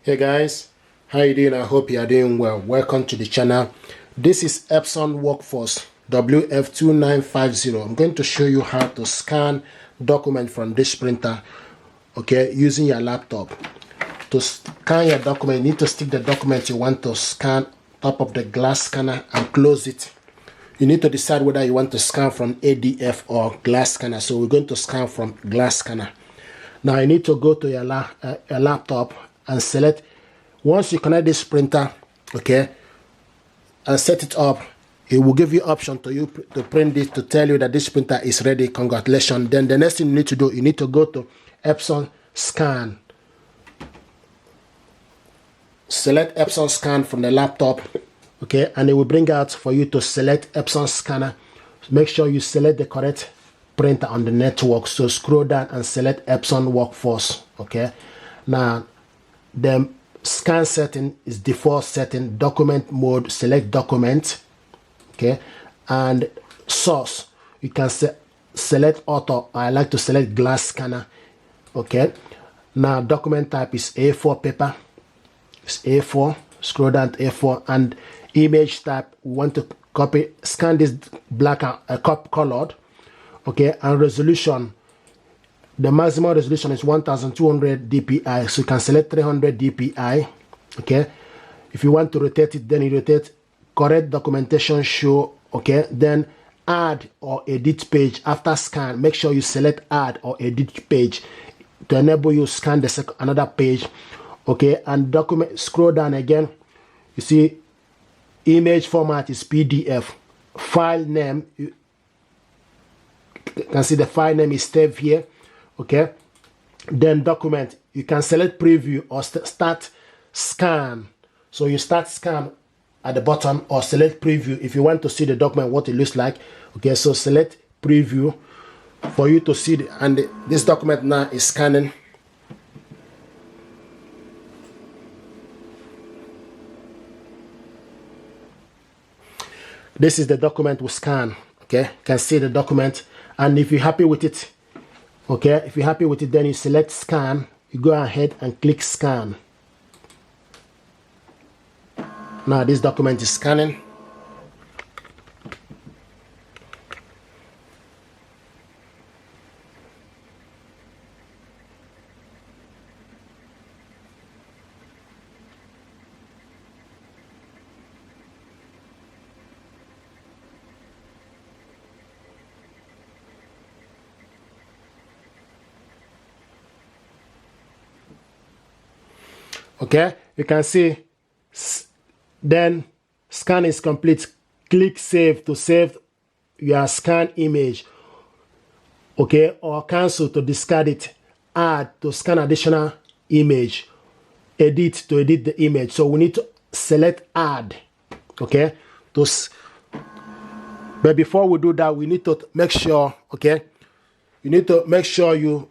Hey guys, how you doing? I hope you are doing well. Welcome to the channel. This is Epson Workforce WF2950. I'm going to show you how to scan document from this printer, okay, using your laptop. To scan your document, you need to stick the document you want to scan top of the glass scanner and close it. You need to decide whether you want to scan from ADF or glass scanner. So we're going to scan from glass scanner. Now you need to go to your laptop and select. Once you connect this printer, okay, and set it up, it will give you option to print this, to tell you that this printer is ready. Congratulations. Then the next thing you need to do, you need to go to Epson Scan. Select Epson Scan from the laptop, okay, and it will bring out for you to select Epson Scanner. Make sure you select the correct printer on the network. So scroll down and select Epson Workforce, okay. Now the scan setting is default setting. Document mode, select document, okay, and source you can select auto. I like to select glass scanner, okay. Now document type is A4 paper. It's A4. Scroll down to A4. And image type, we want to copy, scan this black and colored, okay. And resolution, the maximum resolution is 1200 dpi, so you can select 300 dpi, okay. If you want to rotate it, then you rotate. Correct documentation show, okay. Then add or edit page. After scan, make sure you select add or edit page to enable you scan the another page, okay. And document, scroll down again, you see image format is PDF. File name, you can see the file name is saved here, okay. Then document, you can select preview or start scan. So you start scan at the bottom or select preview if you want to see the document, what it looks like, okay. So select preview for you to see this document now is scanning. This is the document we scan, okay. You can see the document, and if you're happy with it, okay, if you're happy with it, then you select scan. You go ahead and click scan. Now this document is scanning. Okay, you can see then scan is complete. Click save to save your scan image, okay, or cancel to discard it. Add to scan additional image. Edit to edit the image. So we need to select add, okay. But before we do that, we need to make sure, okay, you need to make sure you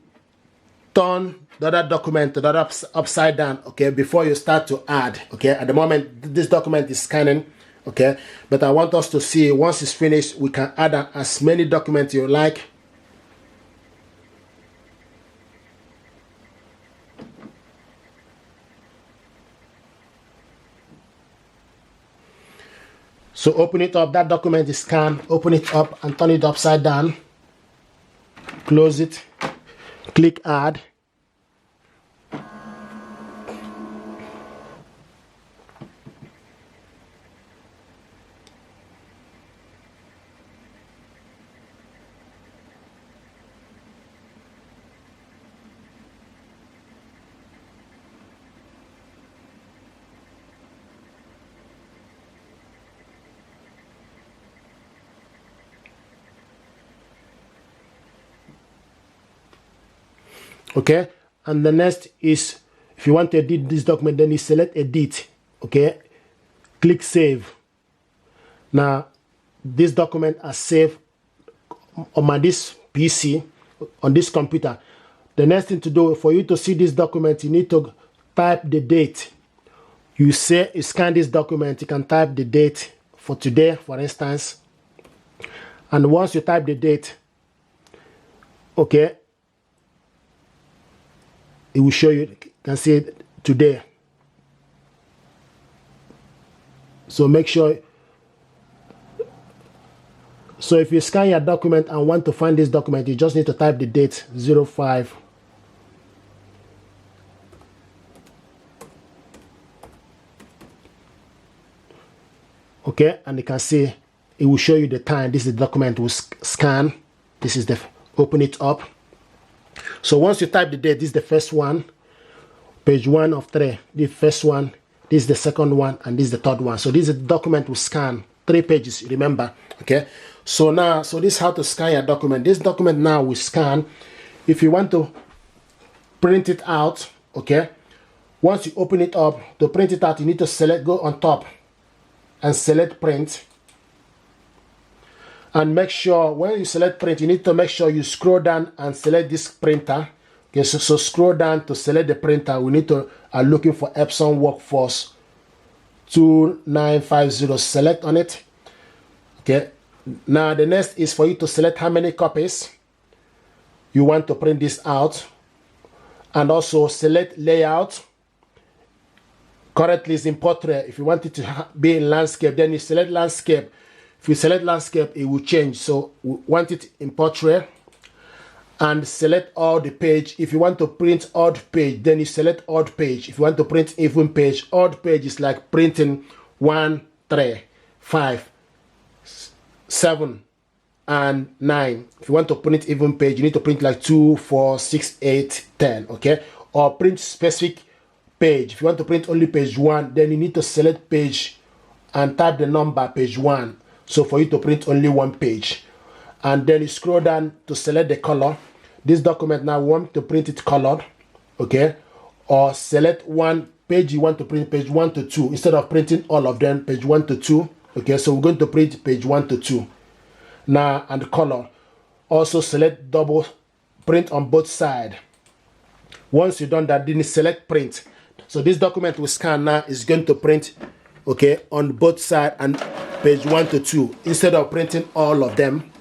turn the other document to the other upside down, okay, before you start to add, okay. At the moment this document is scanning, okay, but I want us to see once it's finished we can add as many documents you like. So open it up, that document is scanned. Open it up and turn it upside down. Close it. Click add. Okay, and the next is if you want to edit this document, then you select edit, okay. Click save. Now this document is saved on this PC, on this computer. The next thing to do for you to see this document, you need to type the date. You scan this document, you can type the date for today, for instance, and once you type the date, okay, it will show you, you can see it today, So make sure. So if you scan your document and want to find this document, you just need to type the date 05. Okay, and you can see it will show you the time. This is the document will scan. This is the open it up. So once you type the date, this is the first one, page 1 of 3. The first one, this is the second one, and this is the third one. So this is the document will scan 3 pages. Remember, okay. So now, so this is how to scan your document. This document now will scan. If you want to print it out, okay. Once you open it up, to print it out, you need to select, go on top, and select print. And make sure when you select print, you need to make sure you scroll down and select this printer. Okay, so scroll down to select the printer. We need to are looking for Epson Workforce 2950. Select on it. Okay. Now the next is for you to select how many copies you want to print this out, and also select layout. Currently is in portrait. If you want it to be in landscape, then you select landscape. If you select landscape, it will change. So we want it in portrait, and select all the page. If you want to print odd page, then you select odd page. If you want to print even page, odd page is like printing 1, 3, 5, 7, and 9. If you want to print even page, you need to print like 2, 4, 6, 8, 10. Okay, or print specific page. If you want to print only page 1, then you need to select page and type the number page 1. So for you to print only 1 page, and then you scroll down to select the color. This document now we want to print it colored, okay, or select one page you want to print, page 1 to 2, instead of printing all of them, page 1 to 2. Okay, so we're going to print page 1 to 2 now, and color. Also select double print on both sides. Once you've done that, then select print. So this document we scan now is going to print, okay, on both sides and page 1 to 2 instead of printing all of them.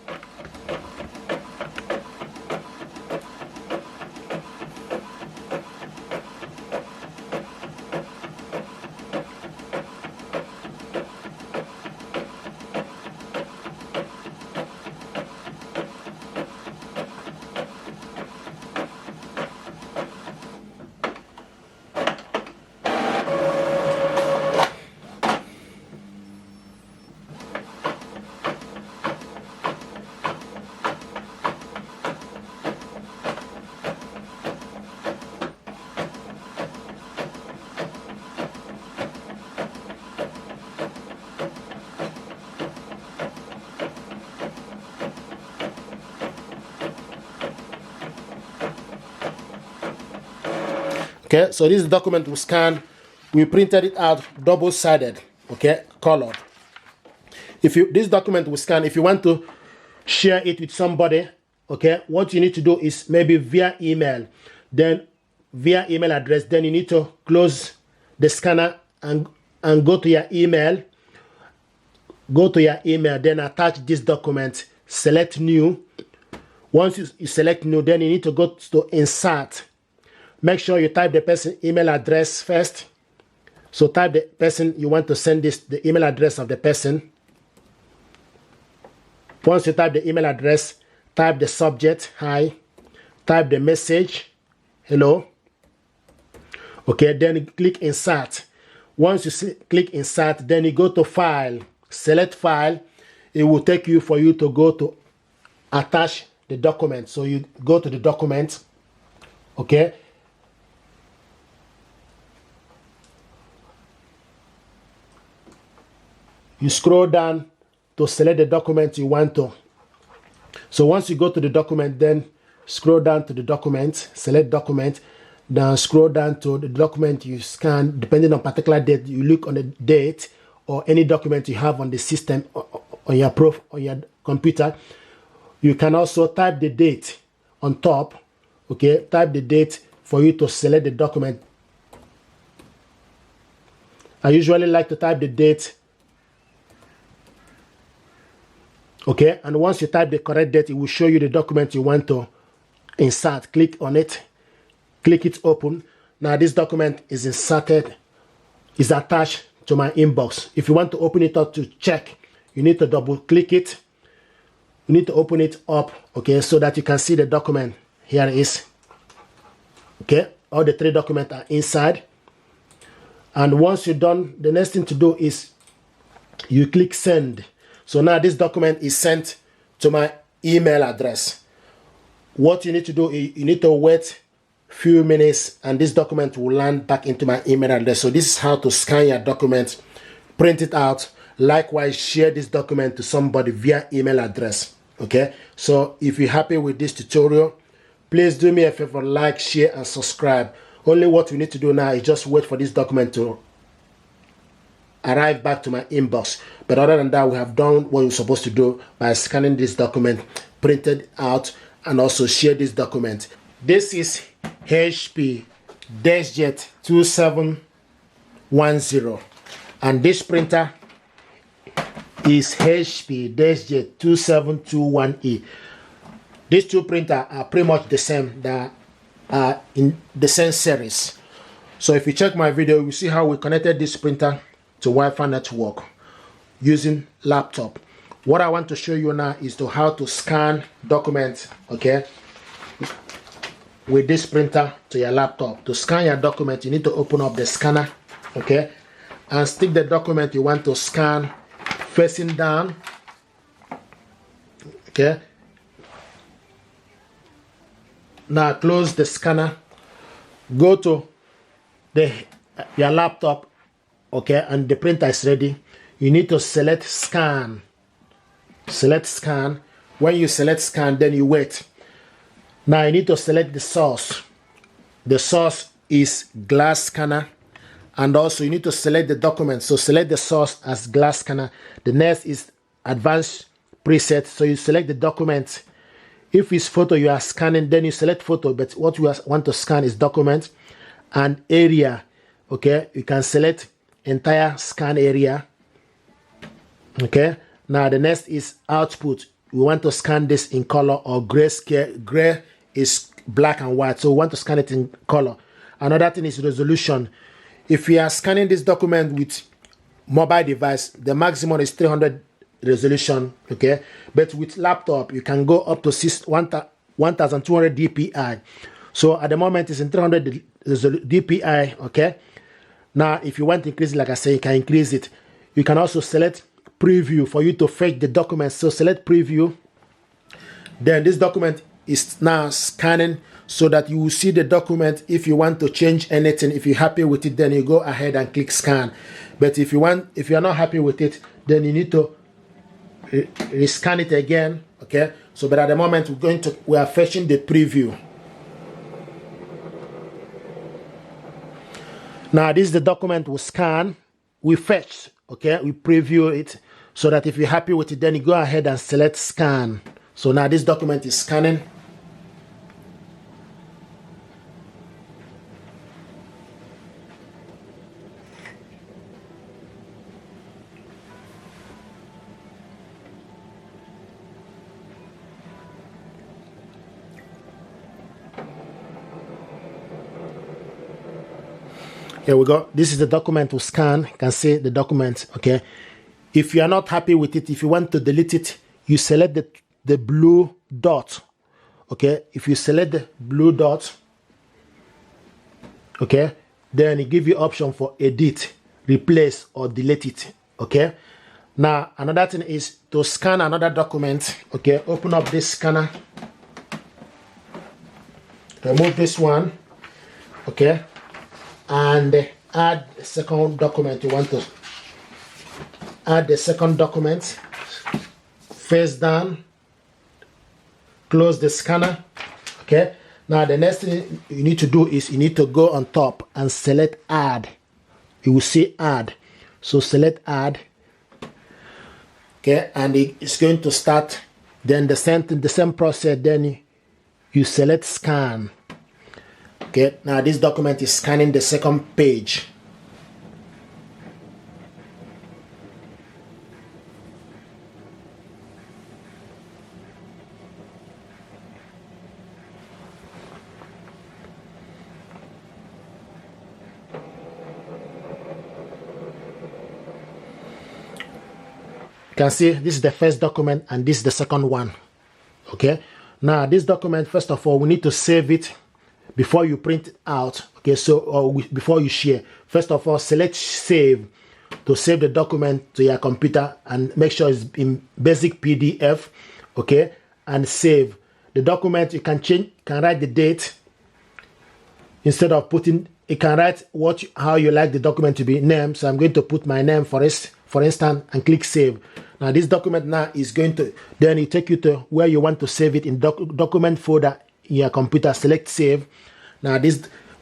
Okay, so this document we scan, we printed it out double-sided, okay, colored. This document we scan, if you want to share it with somebody, okay, what you need to do is maybe via email, then via email address, then you need to close the scanner and go to your email. Go to your email, then attach this document, select new. Once you select new, then you need to go to insert. Make sure you type the person's email address first. So type the person you want to send this, the email address of the person. Once you type the email address, type the subject, hi. Type the message, hello. Okay, then click insert. Once you click insert, then you go to file. Select file. It will take you for you to go to attach the document. So you go to the document, okay. You scroll down to select the document you want to. So once you go to the document, then scroll down to the document, select document, then scroll down to the document you scan. Depending on particular date, you look on the date or any document you have on the system on your computer. You can also type the date on top, okay. Type the date for you to select the document. I usually like to type the date. Okay, and once you type the correct date, it will show you the document you want to insert. Click on it, click it open. Now this document is inserted, is attached to my inbox. If you want to open it up to check, you need to double click it. You need to open it up, okay, so that you can see the document. Here it is. Okay, all the 3 documents are inside. And once you're done, the next thing to do is you click send. So now this document is sent to my email address. What you need to do is you need to wait a few minutes and this document will land back into my email address. So this is how to scan your document, print it out. Likewise, share this document to somebody via email address. Okay, so if you're happy with this tutorial, please do me a favor, like, share, and subscribe. Only what we need to do now is just wait for this document to arrive back to my inbox. But other than that, we have done what we're supposed to do by scanning this document, printed out, and also share this document. This is HP DeskJet 2710, and this printer is HP DeskJet 2721E. These 2 printers are pretty much the same. They are in the same series. So if you check my video, you see how we connected this printer to Wi-Fi network using laptop. What I want to show you now is to how to scan documents, okay, with this printer to your laptop. To scan your document, you need to open up the scanner, okay, and stick the document you want to scan facing down, okay. Now close the scanner, go to your laptop, okay, and the printer is ready. You need to select scan. Select scan. When you select scan, then you wait. Now you need to select the source. The source is glass scanner, and also you need to select the document. So select the source as glass scanner. The next is advanced preset. So you select the document. If it's photo you are scanning, then you select photo, but what you want to scan is document and area. Okay, you can select entire scan area. Okay, now the next is output. We want to scan this in color or grayscale. Gray is black and white, so we want to scan it in color. Another thing is resolution. If you are scanning this document with mobile device, the maximum is 300 resolution, okay, but with laptop you can go up to 1200 dpi. So at the moment it's in 300 dpi, okay. Now if you want to increase it, like I say, you can increase it. You can also select preview for you to fetch the document. So select preview, then this document is now scanning so that you will see the document. If you want to change anything, if you're happy with it, then you go ahead and click scan. But if you're not happy with it, then you need to rescan it again, okay. So but at the moment we are fetching the preview. Now this is the document we scan, we fetch, okay, we preview it, so that if you're happy with it, then you go ahead and select scan. So now this document is scanning. Here we go. This is the document we scan. You can see the document, okay. If you are not happy with it, if you want to delete it, you select the blue dot, okay. If you select the blue dot, okay, then it gives you option for edit, replace, or delete it, okay. Now another thing is to scan another document, okay. Open up this scanner, remove this one, okay, and add the second document you want to add. The second document, face down, close the scanner, okay. Now the next thing you need to do is you need to go on top and select add. You will see add, so select add, okay, and it's going to start. Then the same process, then you select scan. Okay, now this document is scanning the second page. can see this is the first document and this is the second one. Okay, now this document, first of all, we need to save it before you print it out. Okay, so before you share, first of all, select save to save the document to your computer and make sure it's in basic PDF. Okay, and save the document. You can change, can write the date instead of putting. You can write how you like the document to be named. So I'm going to put my name for instance, and click save. Now this document now is going to, then it take you to where you want to save it in document folder in your computer. Select save. Now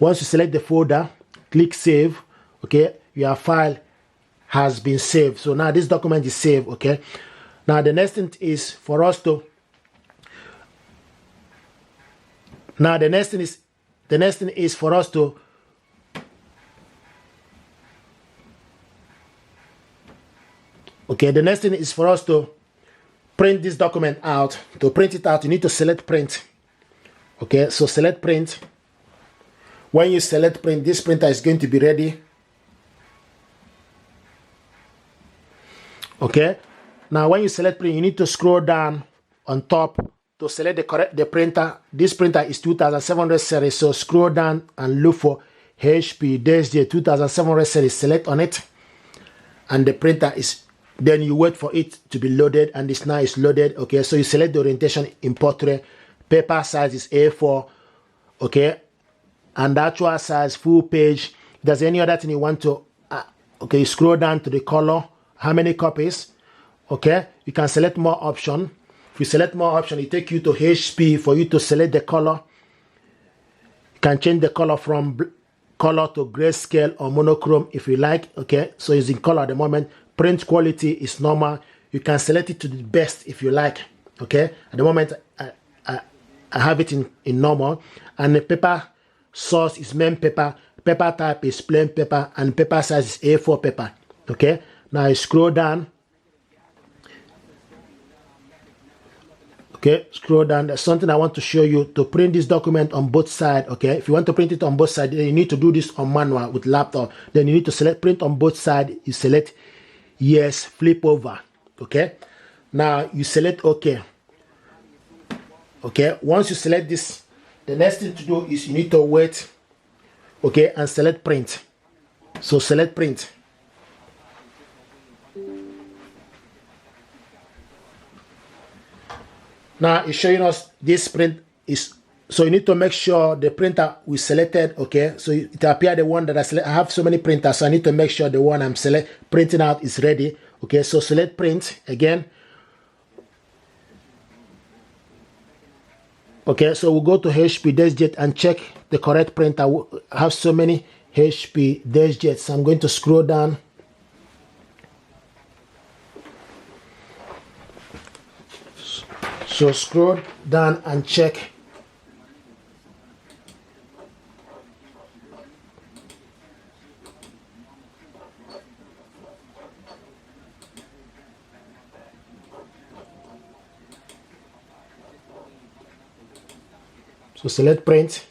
once you select the folder, click save. Okay, your file has been saved. So now this document is saved. Okay, now the next thing is for us to, the next thing is for us to the next thing is for us to print this document out. To print it out, you need to select print. Okay, so select print. When you select print, this printer is going to be ready. Okay, now when you select print, you need to scroll down on top to select the printer. This printer is 2700 series, so scroll down and look for HP-J 2700 series. Select on it, and the printer is, then you wait for it to be loaded, and this now is loaded. Okay, so you select the orientation in portrait. Paper size is A4. Okay, and the actual size full page. If there's any other thing you want to okay, you scroll down to the color, how many copies. Okay, you can select more option. If you select more option, it take you to HP for you to select the color. You can change the color from color to grayscale or monochrome if you like. Okay, so it's in color at the moment. Print quality is normal. You can select it to the best if you like. Okay, at the moment I have it in normal, and the paper source is main paper. Paper type is plain paper, and paper size is A4 paper. Okay, now I scroll down. Okay, scroll down. There's something I want to show you to print this document on both sides. Okay, if you want to print it on both sides, then you need to do this on manual with laptop. Then you need to select print on both sides. You select yes, flip over. Okay, now you select OK. Okay, once you select this, the next thing to do is you need to wait. Okay, and select print. So select print. Now it's showing us this print is, so you need to make sure the printer we selected. Okay, so it appear the one that I select. I have so many printers, so I need to make sure the one I'm printing out is ready. Okay, so select print again. Okay, so we'll go to HP-Jet and check the correct printer. I have so many HP-Jet, so I'm going to scroll down. So scroll down and check. So select print.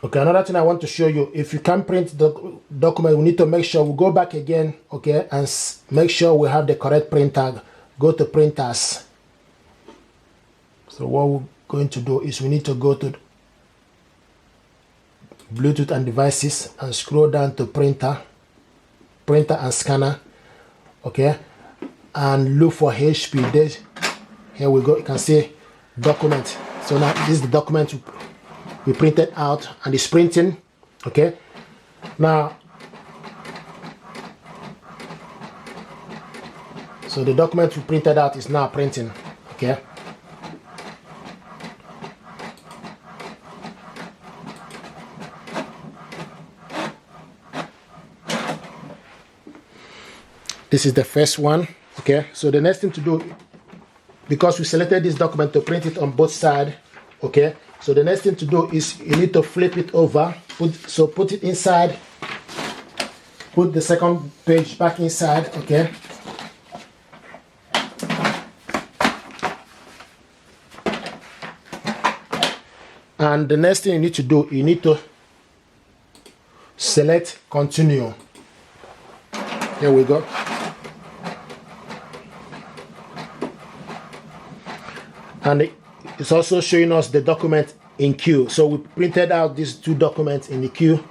Okay, another thing I want to show you, if you can print the document, we need to make sure we go back again, okay, and make sure we have the correct printer. Go to printers. So what we're going to do is we need to go to Bluetooth and devices and scroll down to printer and scanner, okay, and look for HP. Here we go. You can see document. So now this is the document we printed out and it's printing. Okay, now so the document we printed out is now printing. Okay, this is the first one. Okay, so the next thing to do, because we selected this document to print it on both sides, okay, so the next thing to do is you need to flip it over. Put it inside, put the second page back inside, okay. And the next thing you need to do, you need to select continue. Here we go. And it's also showing us the document in queue. So we printed out these two documents in the queue.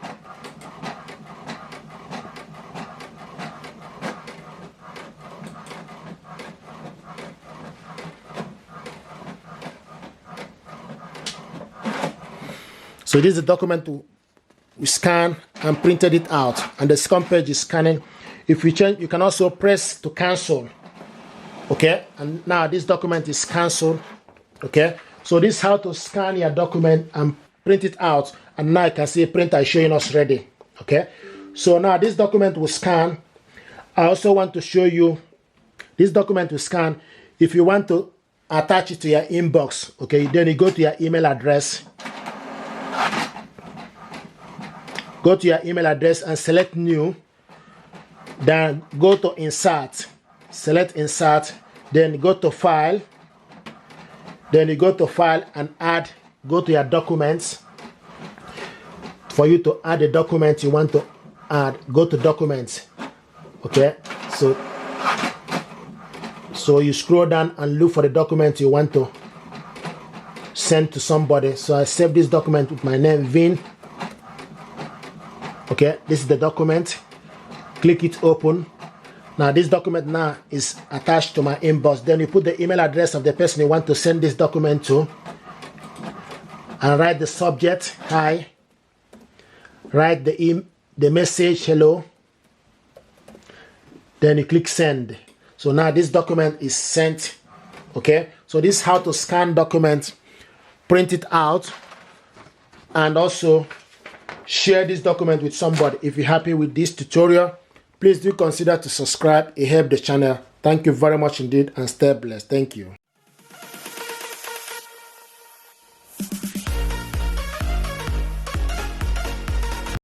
So this is the document we scan and printed it out, and the second page is scanning. If you change, you can also press to cancel. Okay, and now this document is cancelled. Okay, so this is how to scan your document and print it out, and now you can see printer is showing us ready. Okay, so now this document will scan. I also want to show you this document will scan. If you want to attach it to your inbox, okay, then you go to your email address. Go to your email address and select new. Then go to insert. Select insert. Then go to file. Then you go to file and add. Go to your documents. For you to add the document you want to add, go to documents. Okay. So you scroll down and look for the document you want to send to somebody. So I save this document with my name, Vin. Okay, this is the document. Click it open. Now this document now is attached to my inbox. Then you put the email address of the person you want to send this document to, and write the subject, hi. Write the message, hello. Then you click send. So now this document is sent. Okay, so this is how to scan documents, print it out, and also share this document with somebody. If you're happy with this tutorial, please do consider to subscribe. It helps the channel. Thank you very much indeed, and stay blessed. Thank you.